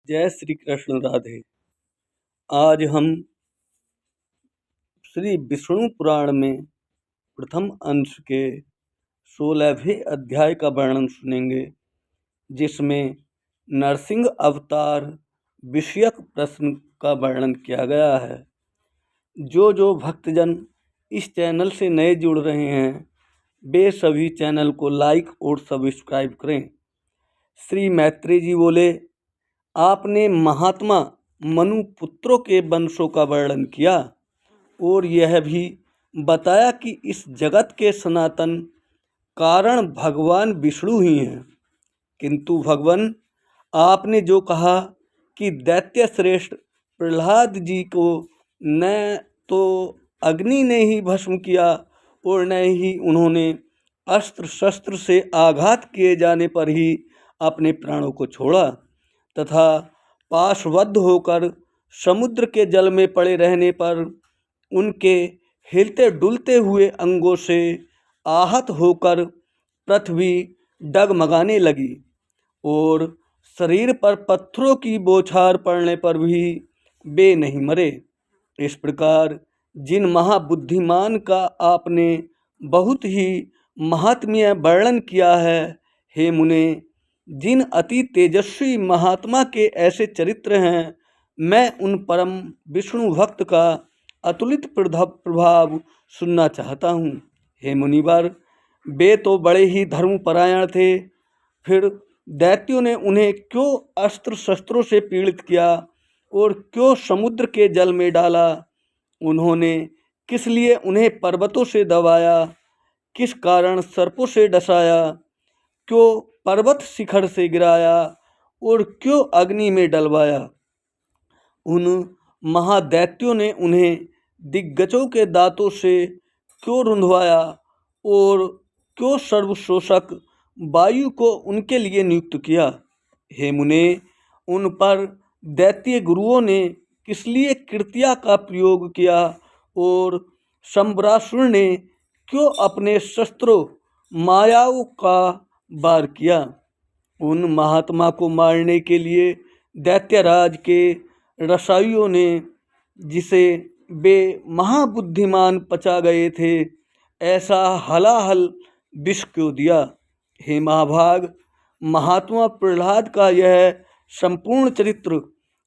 जय श्री कृष्ण राधे। आज हम श्री विष्णु पुराण में प्रथम अंश के 16वें अध्याय का वर्णन सुनेंगे, जिसमें नरसिंह अवतार विषयक प्रश्न का वर्णन किया गया है। जो भक्तजन इस चैनल से नए जुड़ रहे हैं, वे सभी चैनल को लाइक और सब्सक्राइब करें। श्री मैत्री जी बोले, आपने महात्मा मनुपुत्रों के वंशों का वर्णन किया और यह भी बताया कि इस जगत के सनातन कारण भगवान विष्णु ही हैं। किंतु भगवान, आपने जो कहा कि दैत्य श्रेष्ठ प्रहलाद जी को न तो अग्नि ने ही भस्म किया और न ही उन्होंने अस्त्र शस्त्र से आघात किए जाने पर ही अपने प्राणों को छोड़ा, तथा पाशबद्ध होकर समुद्र के जल में पड़े रहने पर उनके हिलते डुलते हुए अंगों से आहत होकर पृथ्वी डगमगाने लगी और शरीर पर पत्थरों की बौछार पड़ने पर भी वे नहीं मरे। इस प्रकार जिन महाबुद्धिमान का आपने बहुत ही महात्म्य वर्णन किया है, हे मुने, जिन अति तेजस्वी महात्मा के ऐसे चरित्र हैं, मैं उन परम विष्णु भक्त का अतुलित प्रभाव सुनना चाहता हूँ। हे मुनिवर, वे तो बड़े ही धर्मपरायण थे, फिर दैत्यों ने उन्हें क्यों अस्त्र शस्त्रों से पीड़ित किया और क्यों समुद्र के जल में डाला? उन्होंने किस लिए उन्हें पर्वतों से दबाया? किस कारण सर्पों से डसाया? क्यों पर्वत शिखर से गिराया और क्यों अग्नि में डलवाया? उन महादैत्यों ने उन्हें दिग्गजों के दांतों से क्यों रुंधवाया और क्यों सर्वशोषक वायु को उनके लिए नियुक्त किया? हे मुने, उन पर दैत्य गुरुओं ने किस लिए कृत्या का प्रयोग किया और शंबरासुर ने क्यों अपने शस्त्रों मायाओं का वार किया? उन महात्मा को मारने के लिए दैत्यराज के रसाइयों ने, जिसे वे महाबुद्धिमान पचा गए थे, ऐसा हलाहल विष क्यों दिया? हे महाभाग, महात्मा प्रहलाद का यह संपूर्ण चरित्र,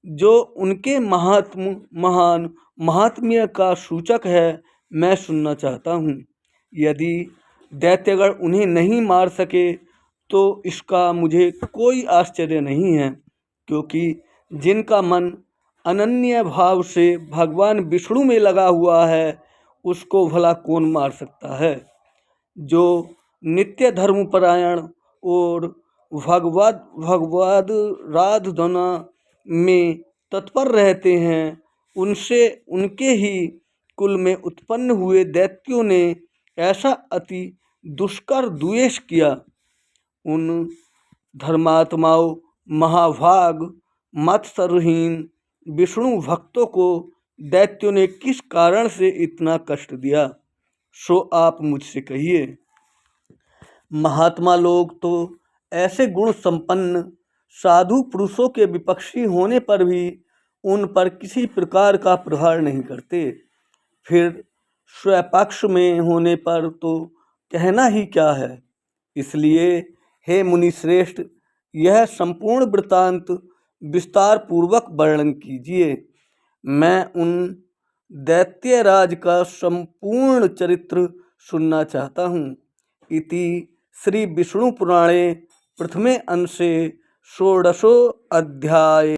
जो उनके महान महात्म्य का सूचक है, मैं सुनना चाहता हूँ। यदि दैत्यगण उन्हें नहीं मार सके तो इसका मुझे कोई आश्चर्य नहीं है, क्योंकि जिनका मन अनन्य भाव से भगवान विष्णु में लगा हुआ है, उसको भला कौन मार सकता है? जो नित्य धर्मपरायण और भगवद राधना में तत्पर रहते हैं, उनसे उनके ही कुल में उत्पन्न हुए दैत्यों ने ऐसा अति दुष्कर द्वेष किया। उन धर्मात्माओं, महाभाग, मत्सरहीन विष्णु भक्तों को दैत्यों ने किस कारण से इतना कष्ट दिया, सो आप मुझसे कहिए। महात्मा लोग तो ऐसे गुण संपन्न साधु पुरुषों के विपक्षी होने पर भी उन पर किसी प्रकार का प्रहार नहीं करते, फिर स्वपक्ष में होने पर तो कहना ही क्या है। इसलिए हे मुनि श्रेष्ठ, यह संपूर्ण वृत्तांत विस्तार पूर्वक वर्णन कीजिए। मैं उन दैत्यराज का संपूर्ण चरित्र सुनना चाहता हूँ। इति श्री विष्णु पुराणे प्रथमे अंशे 16 अध्याय।